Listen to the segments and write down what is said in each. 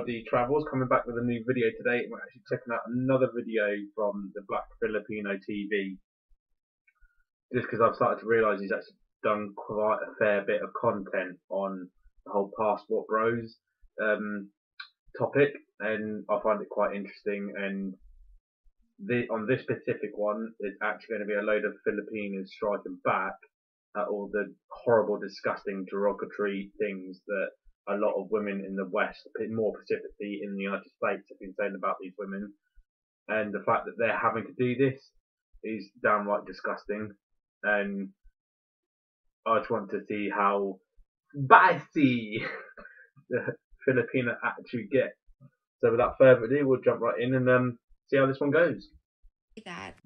bloody travels, coming back with a new video today. We're actually checking out another video from the Black Filipino TV, just because I've started to realise he's actually done quite a fair bit of content on the whole passport bros topic, and I find it quite interesting. And on this specific one, it's actually going to be a load of Filipinos striking back at all the horrible, disgusting, derogatory things that a lot of women in the West, more specifically in the United States, have been saying about these women. And the fact that they're having to do this is downright disgusting. And I just want to see how spicy the Filipina actually get. So without further ado, we'll jump right in and see how this one goes.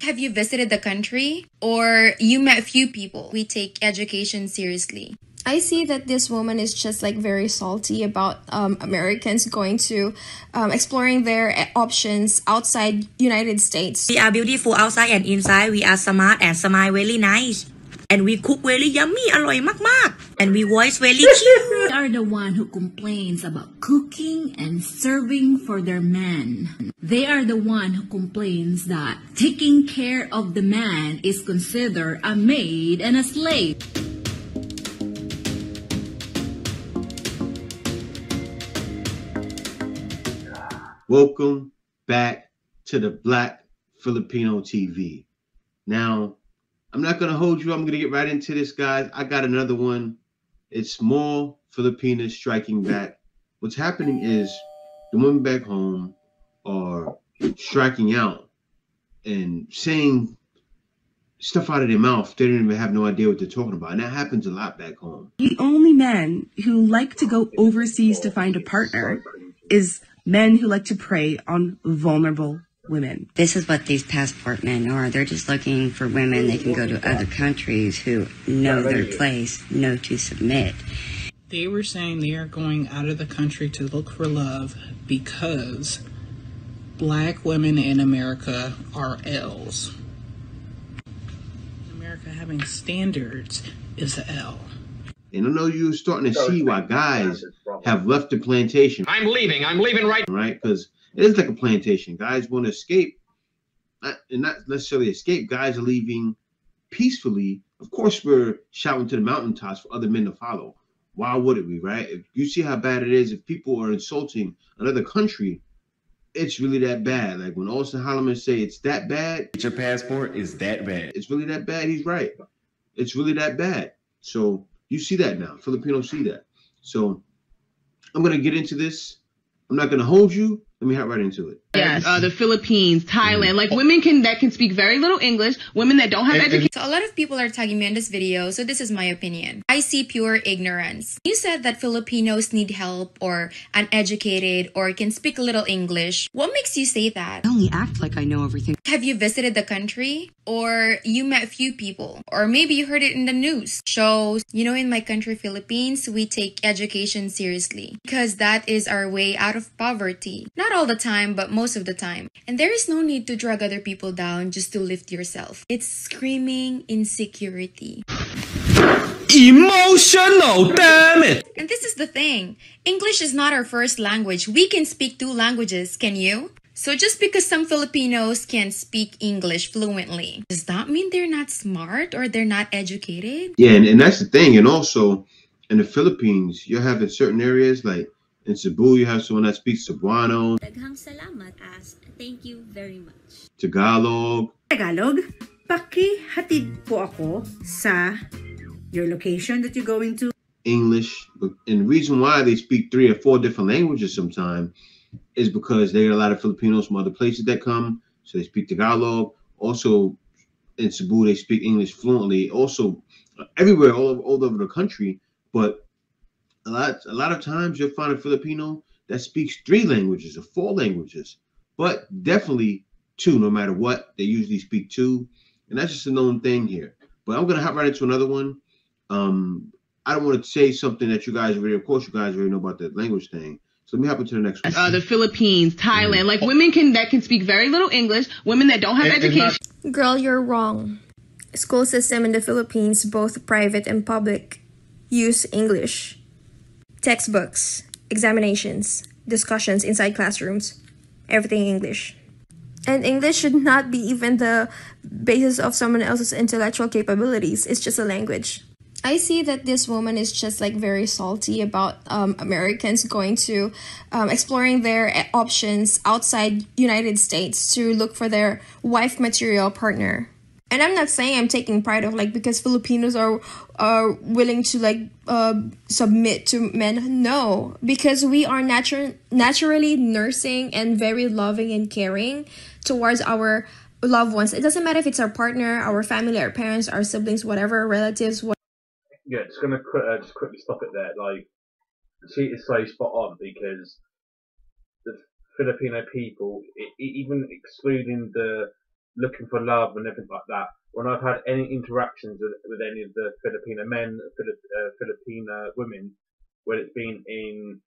Have you visited the country, or you met few people? We take education seriously. I see that this woman is just like very salty about Americans going to exploring their options outside United States. We are beautiful outside and inside. We are smart and smile really nice. And we cook really yummy, อร่อยมากๆ. And we voice really cute. They are the one who complains about cooking and serving for their man. They are the one who complains that taking care of the man is considered a maid and a slave. Welcome back to the Black Filipino TV. Now, I'm not going to hold you. I'm going to get right into this, guys. I got another one. It's more Filipinas striking back. What's happening is the women back home are striking out and saying stuff out of their mouth. They don't even have no idea what they're talking about. And that happens a lot back home. The only men who like to go overseas to find a partner is men who like to prey on vulnerable women. This is what these passport men are. They're just looking for women they can go to other countries who know their place, know to submit. They were saying they are going out of the country to look for love because black women in America are L's. America having standards is an L. And I know you're starting to see why guys have left the plantation. I'm leaving right. Right? Because it is like a plantation. Guys want to escape, and not necessarily escape. Guys are leaving peacefully. Of course, we're shouting to the mountaintops for other men to follow. Why wouldn't we, right? If you see how bad it is, if people are insulting another country, it's really that bad. Like when Austin Holloman say it's that bad. Your passport is that bad. It's really that bad. He's right. It's really that bad. So you see that now. Filipinos see that. So I'm going to get into this. I'm not going to hold you. Let me hop right into it. Yes, the Philippines, Thailand, like women that can speak very little English, women that don't have education. So a lot of people are tagging me in this video, so this is my opinion. I see pure ignorance. You said that Filipinos need help or uneducated or can speak a little English. What makes you say that? I only act like I know everything. Have you visited the country? Or you met few people? Or maybe you heard it in the news. Shows, you know, in my country, Philippines, we take education seriously because that is our way out of poverty. Not all the time, but most of the time. And there is no need to drag other people down just to lift yourself. It's screaming insecurity. Emotional, damn it! And this is the thing. English is not our first language. We can speak 2 languages, can you? So just because some Filipinos can speak English fluently, does that mean they're not smart or they're not educated? Yeah, and that's the thing. And also, in the Philippines, you're having certain areas like in Cebu, you have someone that speaks Cebuano. Daghang salamat as thank you very much. Tagalog. Tagalog, pakihatid po ako sa your location that you're going to. English. And the reason why they speak 3 or 4 different languages sometimes is because there are a lot of Filipinos from other places that come, so they speak Tagalog. Also, in Cebu, they speak English fluently. Also, everywhere, all over the country. But a lot of times, you'll find a Filipino that speaks 3 languages or 4 languages, but definitely 2, no matter what. They usually speak 2, and that's just a known thing here. But I'm gonna hop right into another one. I don't want to say something that you guys already, of course, you guys already know about the language thing. So let me hop into the next one. The Philippines, Thailand, like women that can speak very little English, women that don't have education. Girl, you're wrong. School system in the Philippines, both private and public, use English. Textbooks, examinations, discussions inside classrooms. Everything English. And English should not be even the basis of someone else's intellectual capabilities. It's just a language. I see that this woman is just like very salty about Americans going to exploring their options outside United States to look for their wife material partner. And I'm not saying I'm taking pride of like because Filipinos are willing to like submit to men. No, because we are naturally nursing and very loving and caring towards our loved ones. It doesn't matter if it's our partner, our family, our parents, our siblings, whatever, relatives. Yeah, just gonna just quickly stop it there. Like, she is so spot on because the Filipino people, even excluding the looking for love and everything like that, when I've had any interactions with any of the Filipino men, Filipina women, when it's been in,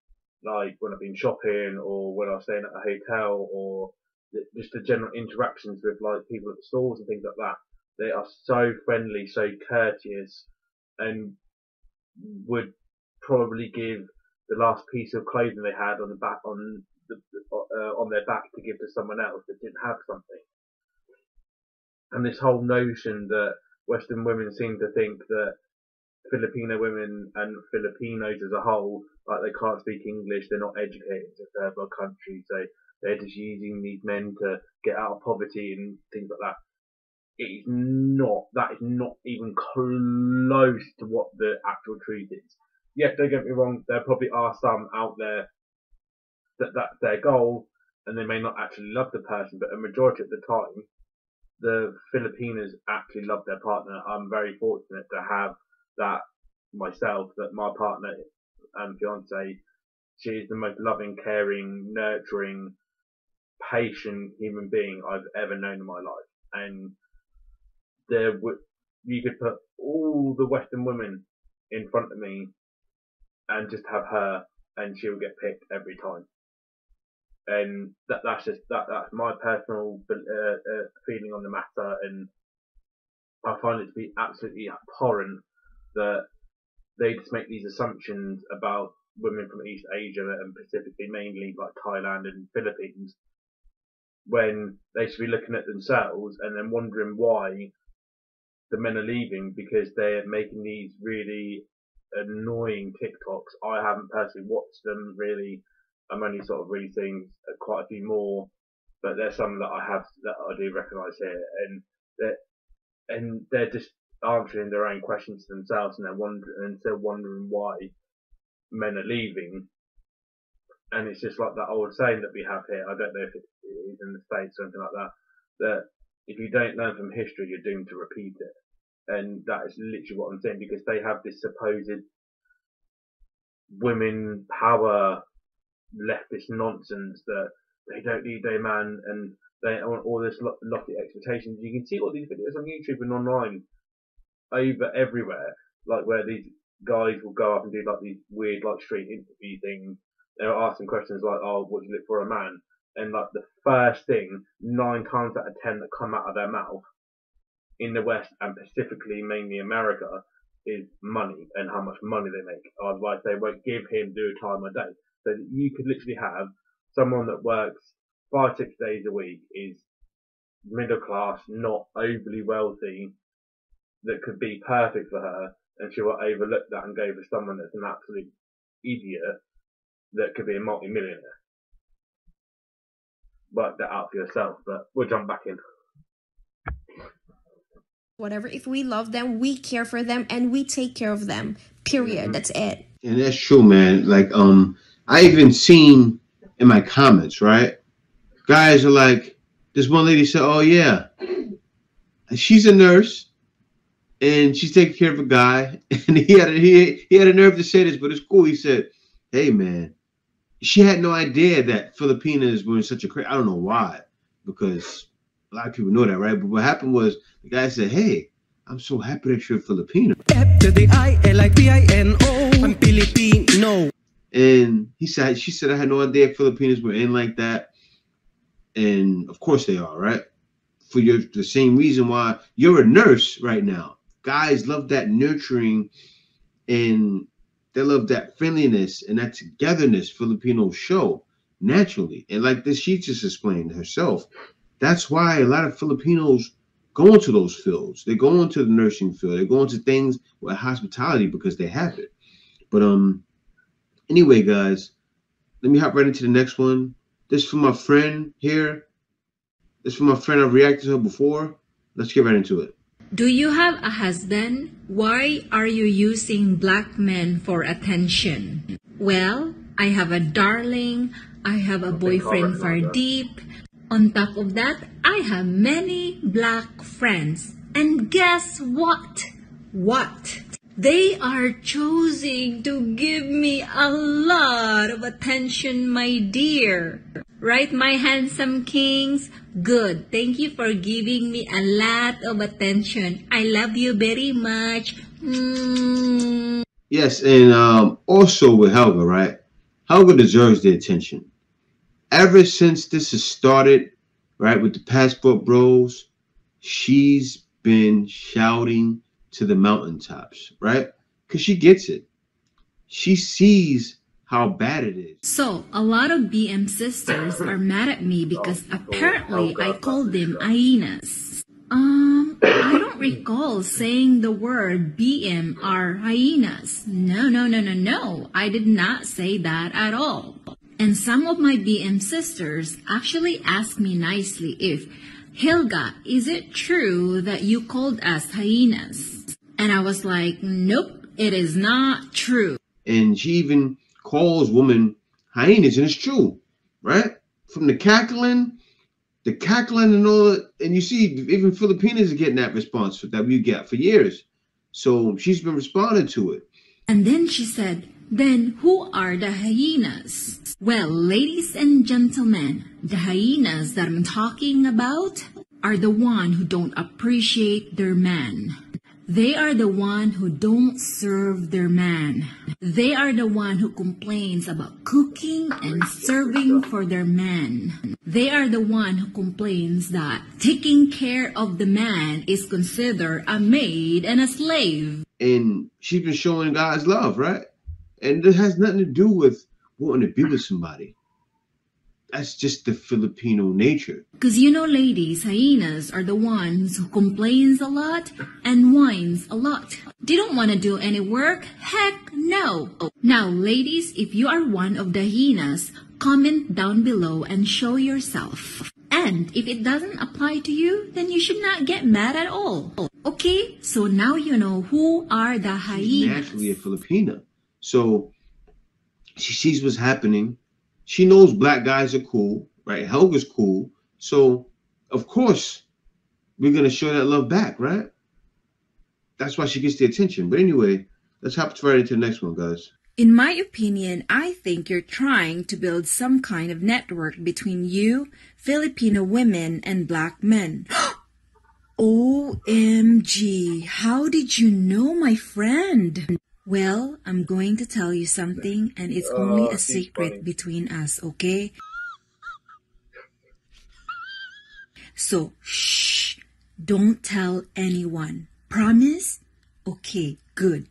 like, when I've been shopping or when I was staying at a hotel or just the general interactions with, like, people at the stores and things like that, they are so friendly, so courteous, and would probably give the last piece of clothing they had on the back on their back to give to someone else that didn't have something. And this whole notion that Western women seem to think that Filipino women and Filipinos as a whole, like they can't speak English, they're not educated, it's a third world country, so they're just using these men to get out of poverty and things like that. It is not, that is not even close to what the actual truth is. Yes, don't get me wrong, there probably are some out there that that's their goal, and they may not actually love the person, but a majority of the time, the Filipinos actually love their partner. I'm very fortunate to have that myself, that my partner and fiance, she is the most loving, caring, nurturing, patient human being I've ever known in my life. And you could put all the Western women in front of me and just have her, and she'll get picked every time. And that's my personal feeling on the matter, and I find it to be absolutely abhorrent that they just make these assumptions about women from East Asia and specifically mainly like Thailand and Philippines, when they should be looking at themselves and then wondering why the men are leaving because they're making these really annoying TikToks. I haven't personally watched them really. I'm only sort of really seeing quite a few more, but there's some that I do recognise here, and they're just answering their own questions to themselves, and they're still wondering why men are leaving. And it's just like that old saying that we have here. I don't know if it is in the States or something like that. That if you don't learn from history, you're doomed to repeat it. And that is literally what I'm saying, because they have this supposed women power leftist nonsense that they don't need a man and they want all this lofty expectations. You can see all these videos on YouTube and online everywhere, like where these guys will go up and do like these weird like street interview things. They'll ask them questions like, "Oh, what do you look for a man?" And like the first thing, 9 times out of 10 that come out of their mouth in the West and specifically mainly America is money and how much money they make. Otherwise, they won't give him do a time a day. So that you could literally have someone that works 5-6 days a week, is middle class, not overly wealthy, that could be perfect for her, and she will overlook that and go for someone that's an absolute idiot that could be a multi-millionaire. Work that out for yourself, but we'll jump back in. Whatever, if we love them, we care for them, and we take care of them. Period. That's it. And that's true, man. Like, I even seen in my comments, right? Guys are like, this one lady said, "Oh yeah, she's a nurse and she's taking care of a guy," and he had a nerve to say this, but it's cool. He said, "Hey man, she had no idea that Filipinas were in such a crazy." I don't know why, because a lot of people know that, right? But what happened was the guy said, "Hey, I'm so happy that you're Filipino." F to the I-L-I-P-I-N-O. I'm Filipino. And she said, "I had no idea Filipinos were in like that." And of course they are, right? For the same reason why you're a nurse right now. Guys love that nurturing, and they love that friendliness and that togetherness Filipinos show. naturally. And like this, she just explained herself. That's why a lot of Filipinos go into those fields. They go into the nursing field. They go into things with hospitality because they have it. But anyway, guys, let me hop right into the next one. This is for my friend here. This is for my friend. I've reacted to her before. Let's get right into it. Do you have a husband? Why are you using black men for attention? Well, I have a darling. I have a boyfriend for deep. On top of that, I have many black friends. And guess what? What? They are choosing to give me a lot of attention, my dear. Right, my handsome kings? Good. Thank you for giving me a lot of attention. I love you very much. Yes, and also with Helga, right? Helga deserves the attention. Ever since this has started, right, with the passport bros, she's been shouting to the mountaintops, right? Because she gets it. She sees how bad it is. So, a lot of BM sisters are mad at me because apparently I called them hyenas. I don't recall saying the word BM are hyenas. No. I did not say that at all. And some of my BM sisters actually asked me nicely if, Helga, is it true that you called us hyenas? And I was like, nope, it is not true. And she even calls women hyenas, and it's true, right? From the cackling and all that. And you see, even Filipinas are getting that response that we get for years. So she's been responding to it. And then she said, then who are the hyenas? Well, ladies and gentlemen, the hyenas that I'm talking about are the one who don't appreciate their man. They are the one who don't serve their man. They are the one who complains about cooking and serving for their man. They are the one who complains that taking care of the man is considered a maid and a slave. And she's been showing God's love, right? And it has nothing to do with wanting to be with somebody. That's just the Filipino nature. Because you know, ladies, hyenas are the ones who complains a lot and whines a lot. They don't want to do any work? Heck no. Now, ladies, if you are one of the hyenas, comment down below and show yourself. And if it doesn't apply to you, then you should not get mad at all. Okay, so now you know who are the hyenas. She's naturally a Filipina. So she sees what's happening. She knows black guys are cool, right? Helga's cool. So, of course, we're going to show that love back, right? That's why she gets the attention. But anyway, let's hop right into the next one, guys. In my opinion, I think you're trying to build some kind of network between you, Filipino women, and black men. OMG, how did you know, my friend? Well, I'm going to tell you something, and it's only a secret between us, okay? So, shh, don't tell anyone. Promise? Okay, good.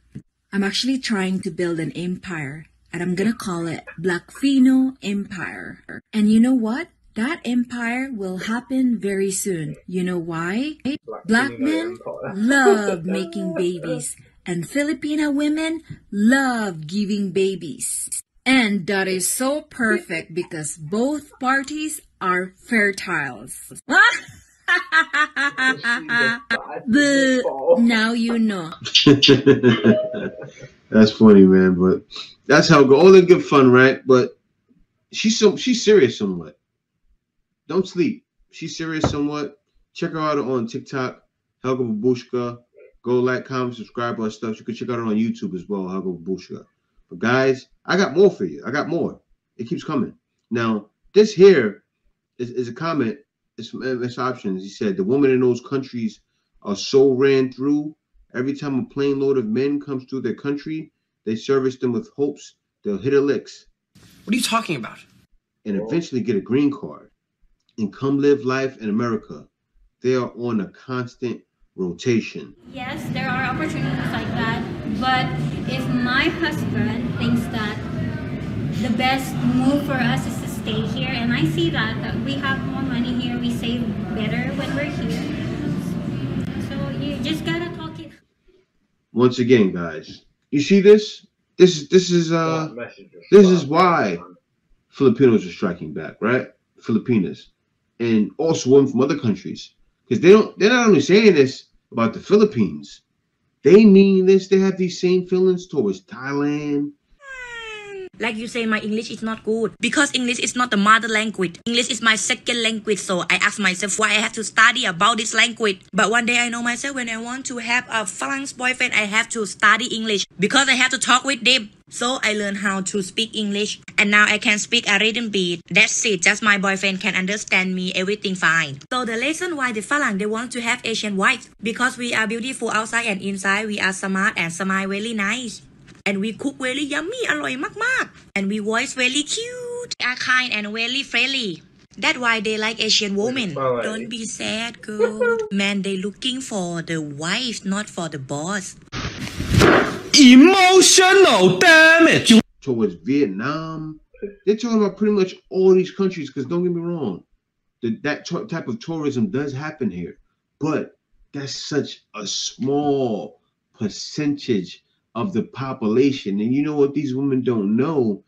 I'm actually trying to build an empire, and I'm gonna call it Black Filipino Empire. And you know what? That empire will happen very soon. You know why? Black men love making babies. And Filipina women love giving babies. And that is so perfect because both parties are fertiles. Now you know. That's funny, man, but that's how all the good fun, right? But she's serious somewhat. Don't sleep. She's serious somewhat. Check her out on TikTok, Helga Babushka. Go like, comment, subscribe, all stuff. You can check out her on YouTube as well, Helga Babushka. But guys, I got more for you. I got more. It keeps coming. Now, this here is a comment. It's from MS Options. He said, the women in those countries are so ran through. Every time a plane load of men comes through their country, they service them with hopes they'll hit a licks. What are you talking about? And eventually get a green card and come live life in America. They are on a constant rotation. Yes, there are opportunities like that, but if my husband thinks that the best move for us is to stay here, and I see that we have more money here. We save better when we're here. So you just gotta talk it. Once again, guys, you see this? This is why Filipinos are striking back, right? Filipinas, and also women from other countries, because they're not only saying this about the Philippines, they mean this. They have these same feelings towards Thailand. Like you say, my English is not good because English is not the mother language. English is my second language, so I ask myself why I have to study about this language. But one day I know myself, when I want to have a Falang boyfriend, I have to study English because I have to talk with them. So I learned how to speak English, and now I can speak a little bit. That's it, just my boyfriend can understand me, everything fine. So the reason why the Falang, they want to have Asian wives, because we are beautiful outside and inside, we are smart and smile very nice. And we cook very yummy, อร่อยมากๆ and we voice very cute, are kind and very friendly. That's why they like Asian women. Don't be sad, girl. Man, they looking for the wife, not for the boss. Emotional damage. Towards Vietnam. They're talking about pretty much all these countries, because don't get me wrong, that type of tourism does happen here. But that's such a small percentage of the population. And you know what these women don't know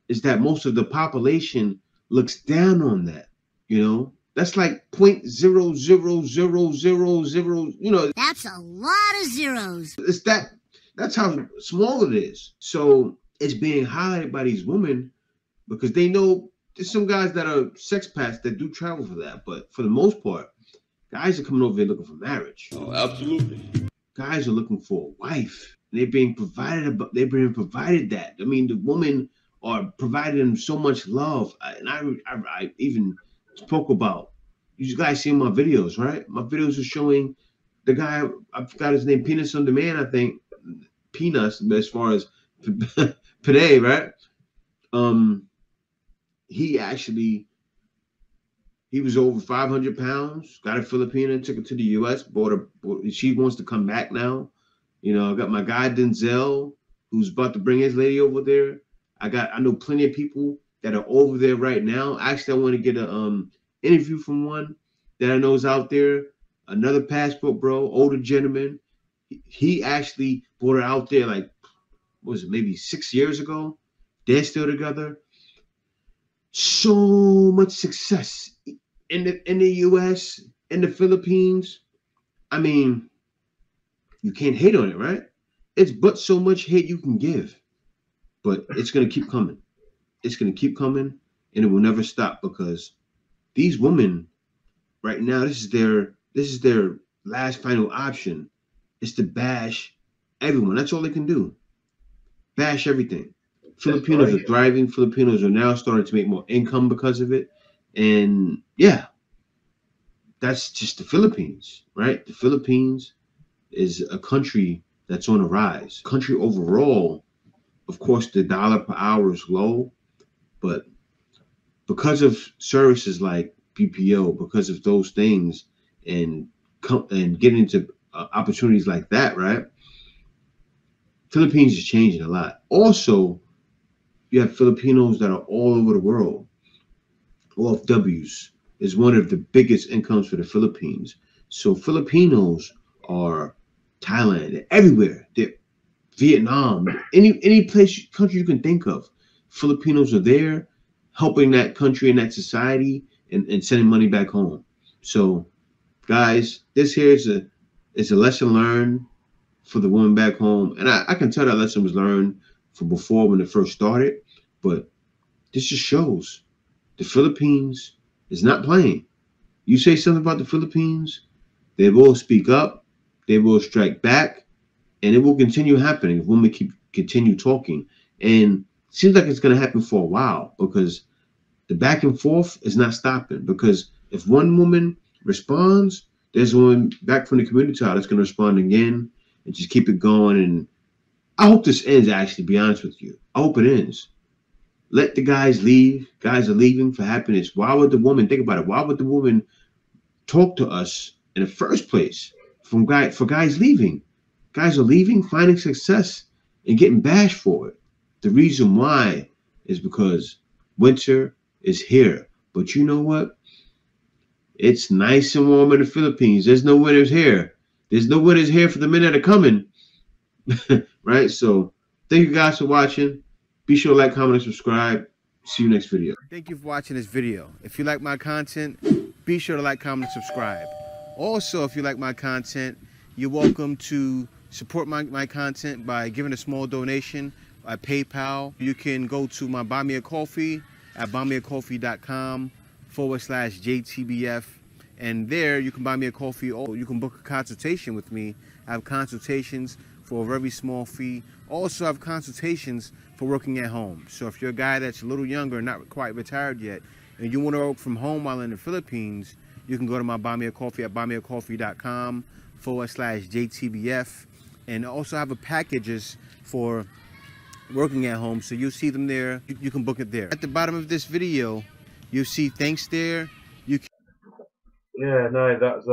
is that most of the population looks down on that. You know, that's like 0.00000, you know. That's a lot of zeros. It's that's how small it is. So it's being highlighted by these women because they know there's some guys that are sex pats that do travel for that. But for the most part, guys are coming over here looking for marriage. Oh, absolutely. Guys are looking for a wife. They're being provided that. I mean, the women are providing them so much love. And I even spoke about, you guys see my videos, right? My videos are showing the guy, I forgot his name, Penis on Demand, I think. Peanuts, as far as today, right? He was over 500 pounds, got a Filipina, took her to the US, she wants to come back now. You know, I got my guy Denzel, who's about to bring his lady over there. I know plenty of people that are over there right now. Actually, I want to get a interview from one that I know is out there. Another passport bro, older gentleman. He actually brought her out there like, what was it, maybe 6 years ago? They're still together. So much success in the US, in the Philippines. I mean, you can't hate on it, right? It's but so much hate you can give. But it's going to keep coming. It's going to keep coming, and it will never stop, because these women right now, this is their last final option, is to bash everyone. That's all they can do. Bash everything. Filipinos are thriving. Filipinos are now starting to make more income because of it. And yeah, that's just the Philippines, right? The Philippines is a country that's on a rise. Country overall, of course, the dollar per hour is low, but because of services like BPO, because of those things, and getting into opportunities like that, right? Philippines is changing a lot. Also, you have Filipinos that are all over the world. OFWs is one of the biggest incomes for the Philippines. So Filipinos are Thailand, they're everywhere. They're Vietnam, any place, country you can think of. Filipinos are there helping that country and that society and sending money back home. So guys, this here is a lesson learned for the woman back home. And I can tell that lesson was learned from before when it first started, but this just shows the Philippines is not playing. You say something about the Philippines, they will speak up, they will strike back, and it will continue happening if women continue talking. And it seems like it's going to happen for a while, because the back and forth is not stopping. Because if one woman responds, there's one back from the community that's going to respond again, and just keep it going. And I hope this ends, actually, to be honest with you. I hope it ends. Let the guys leave. Guys are leaving for happiness. Why would the woman, think about it, why would the woman talk to us in the first place for guys leaving? Guys are leaving, finding success, and getting bashed for it. The reason why is because winter is here. But you know what? It's nice and warm in the Philippines. There's no winters here. There's no winters here for the men that are coming. Right? So thank you guys for watching. Be sure to like, comment, and subscribe. See you next video. Thank you for watching this video. If you like my content, be sure to like, comment, and subscribe. Also, if you like my content, you're welcome to support my content by giving a small donation at PayPal. You can go to my Buy Me a Coffee at buymeacoffee.com/JTBF. And there you can buy me a coffee, or you can book a consultation with me. I have consultations for a very small fee. Also, I have consultations for working at home. So if you're a guy that's a little younger, not quite retired yet, and you want to work from home while in the Philippines, you can go to my Buy Me a Coffee at buymeacoffee.com/JTBF. And also have a packages for working at home. So you'll see them there. You can book it there. At the bottom of this video, you'll see thanks there. Yeah, no, that's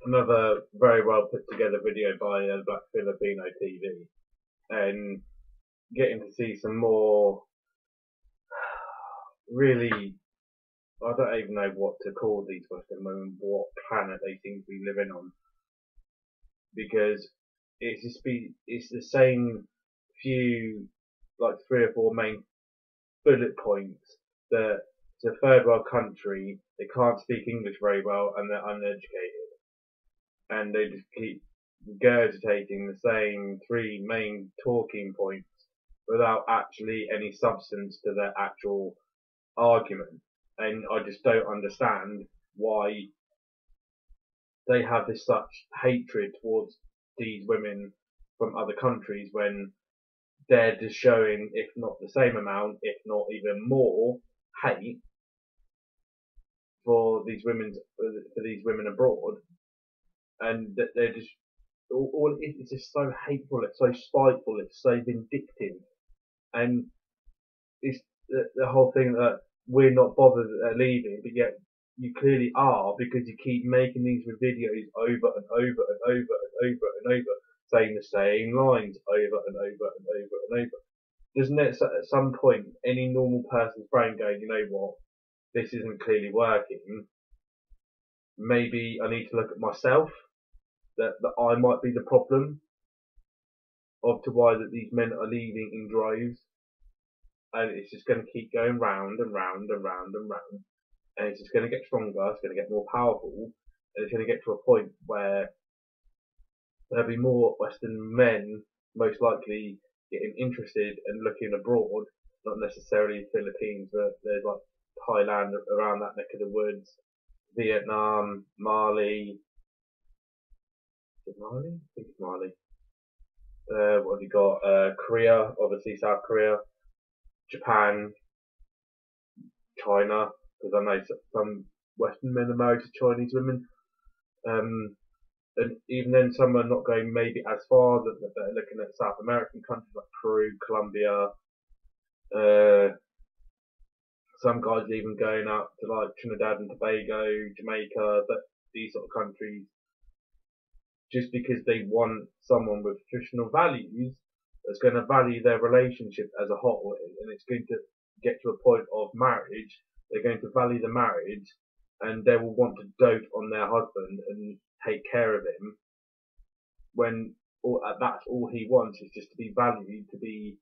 another very well put together video by Black Filipino TV, and getting to see some more really, I don't even know what to call these Western women, what planet they seem to be living on, because it's the same few, like 3 or 4 main bullet points that it's a third world country, they can't speak English very well, and they're uneducated. And they just keep regurgitating the same 3 main talking points without actually any substance to their actual argument. And I just don't understand why they have this such hatred towards these women from other countries when they're just showing, if not the same amount, if not even more, hate for these women abroad, and that they're just all it's just so hateful, it's so spiteful, it's so vindictive, and it's the whole thing that we're not bothered that they're leaving, but yet you clearly are, because you keep making these videos over and over and over and over and over, saying the same lines over and over and over and over. Doesn't it at some point any normal person's brain go, you know what, this isn't clearly working, maybe I need to look at myself, that I might be the problem of to why that these men are leaving in droves, and it's just going to keep going round and round and round and round, and it's just going to get stronger, it's going to get more powerful, and it's going to get to a point where there'll be more Western men most likely getting interested and looking abroad, not necessarily Philippines, but there's like Thailand around that neck of the woods, Vietnam, Mali. Is it Mali? I think it's Mali. What have you got? Korea, obviously South Korea, Japan, China, because I know some Western men are married to Chinese women. And even then, some are not going maybe as far, that they're looking at South American countries like Peru, Colombia. Some guys are even going out to like Trinidad and Tobago, Jamaica, these sort of countries, just because they want someone with traditional values that's going to value their relationship as a whole, and it's going to get to a point of marriage. They're going to value the marriage, and they will want to dote on their husband and take care of him, when that's all he wants, is just to be valued, to be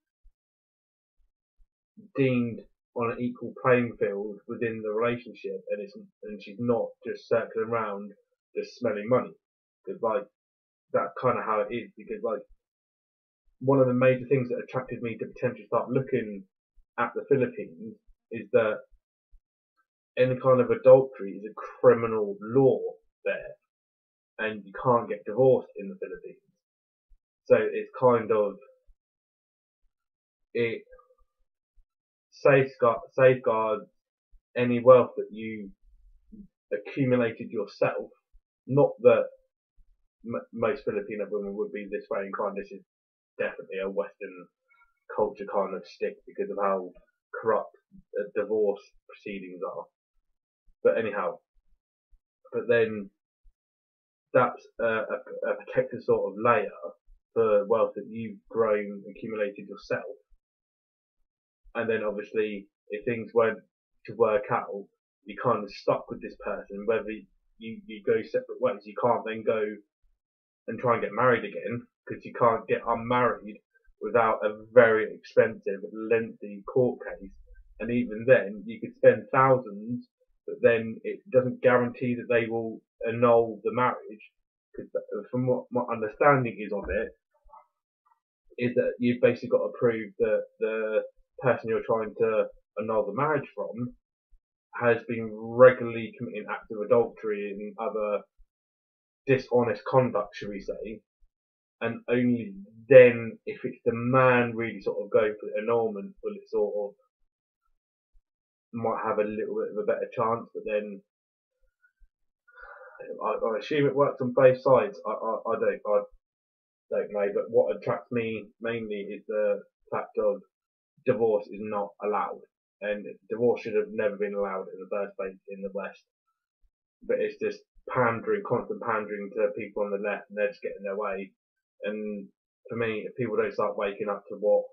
deemed on an equal playing field within the relationship, and she's not just circling around just smelling money, because like that's kind of how it is. Because like one of the major things that attracted me to potentially start looking at the Philippines is that any kind of adultery is a criminal law there, and you can't get divorced in the Philippines. So it's kind of, it safeguards any wealth that you accumulated yourself. Not that most Filipino women would be this way inclined. This is definitely a Western culture kind of stick because of how corrupt divorce proceedings are. But anyhow, but then that's a protected sort of layer for wealth that you've grown, accumulated yourself. And then obviously if things weren't to work out, you're kind of stuck with this person. Whether you go separate ways, you can't then go and try and get married again, because you can't get unmarried without a very expensive, lengthy court case. And even then, you could spend thousands, but then it doesn't guarantee that they will annul the marriage. Because from what my understanding is of it, is that you've basically got to prove that the person you're trying to annul the marriage from has been regularly committing acts of adultery and other dishonest conduct, should we say. And only then, if it's the man really sort of going for the annulment, will it sort of might have a little bit of a better chance. But then I assume it works on both sides. I don't know. But what attracts me mainly is the fact of divorce is not allowed, and divorce should have never been allowed in the first place in the West. But it's just pandering, constant pandering to people on the left, and they're just getting their way. And for me, if people don't start waking up to what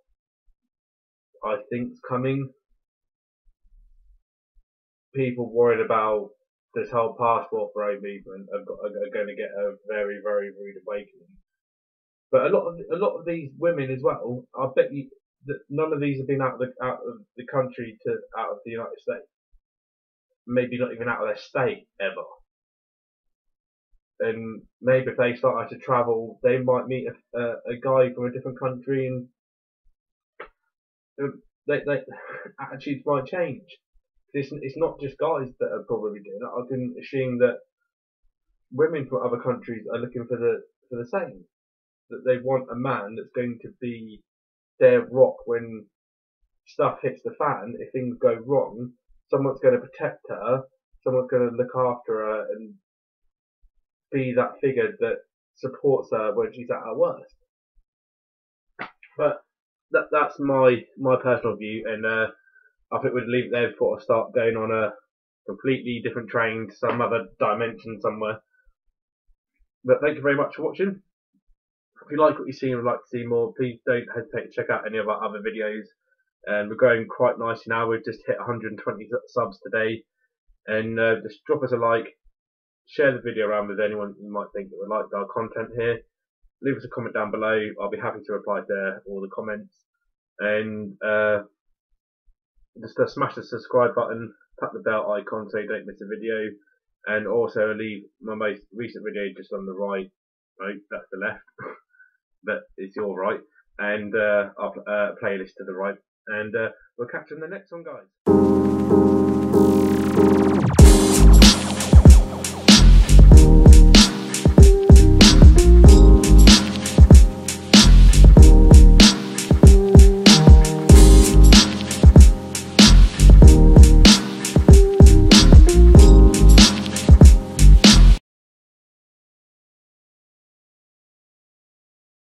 I think's coming, people worried about this whole passport bro movement are going to get a very, very rude awakening. But a lot of these women as well, I bet you that none of these have been out of the country to out of the United States. Maybe not even out of their state ever. And maybe if they started to travel, they might meet a guy from a different country, and they attitudes might change. It's not just guys that are probably doing it. I can assume that women from other countries are looking for the same. That they want a man that's going to be their rock when stuff hits the fan. If things go wrong, someone's going to protect her. Someone's going to look after her and be that figure that supports her when she's at her worst. But that's my personal view, and I think we'd leave it there before I start going on a completely different train to some other dimension somewhere. But thank you very much for watching. If you like what you see and would like to see more, please don't hesitate to check out any of our other videos. And we're growing quite nicely now. We've just hit 120 subs today. And just drop us a like. Share the video around with anyone you might think that would like our content here. Leave us a comment down below. I'll be happy to reply to all the comments. And just smash the subscribe button, tap the bell icon so you don't miss a video. And also leave my most recent video just on the right. Right, that's the left. But it's your right. And our playlist to the right. And we'll catch you in the next one, guys.